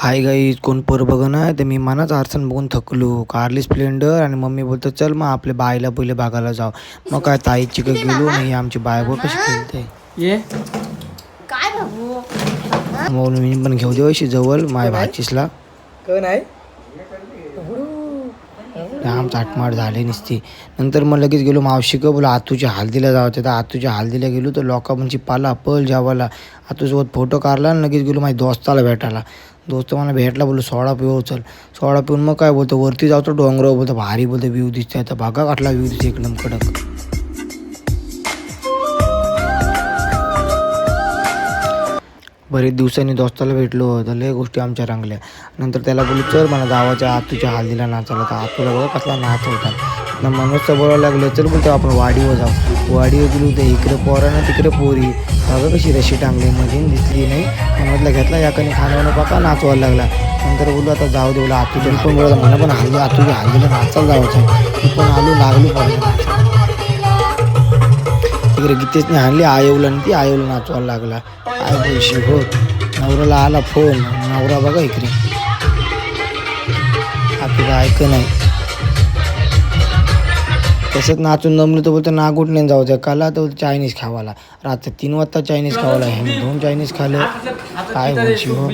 Hi guys, कोण पोर बघ ना ते मी मनाच आरसन बघून थकलो. कारली स्प्लेंडर आणि मम्मी बोलतो चल मग आपल्या बाईला पहिले बघायला जाऊ. मग काय ताईची काही गेलो नाही. आमची बाय बघ कशी खेळते. ये काय बाबू मग मी पण घेऊ दे अशी जवळ माय भाचीसला. कोण आहे? आमचं आटमाट झाले नसती. नंतर मग लगेच गेलो मावशी का बोला आतूच्या हल्दीला जावं. तर आतूच्या हल्दीला गेलो तर लोका म्हणजे पाला पल जावाला आतूसोबत फोटो काढला आणि लगेच गेलो माझ्या दोस्ताला भेटायला. दोस्त मला भेटला, बोललो सोडा पिऊ चल. सोडा पिऊन मग काय बोलतो वरती जातो डोंगरावर, बोलतो भारी बोलतो व्ह्यू दिसते. आता भागा काटला व्ह्यू दिसते एकदम कडक. बरेच दिवसांनी दोस्ताला भेटलो तर लय गोष्टी आमच्या रंगल्या. नंतर त्याला बोलू चल मला गावाच्या आतूच्या हल्दीला नाचायला. तर आतूला बघा कसला नाच होता. न मनोजचं बोलायला लागलं चल बोलतो आपण वाडीवर जाऊ. वाडीवर गेलो तर इकडे पोरांना तिकडे पोरी. बघा कशी रशी टांगली मध्ये दिसली नाही. मनोजला घेतला याकडे खाण्यावर पाका नाचवायला लागला. नंतर बोलू आता जाऊ दे बोला आतूच्या पण बोलत मला पण हल्दी आतूच्या हल्दीला नाचायला जायचं. मी पण आलो लागलो पडलं. तिकडे गीतेशने हाणली आयवला आणि ती आयवला नाचवायला लागला. काय बोलशी हो. नवऱ्याला आला फोन. नवरा बघा इकडे आपल्याला ऐक नाही. तसंच नाचून जमलं तर बोलतं नागुटणे जाऊ काला तर चायनीज खावाला. रात्री 3 वाजता चायनीज खावाला. हे 2 चायनीज खाल्लं. काय बोलशी हो.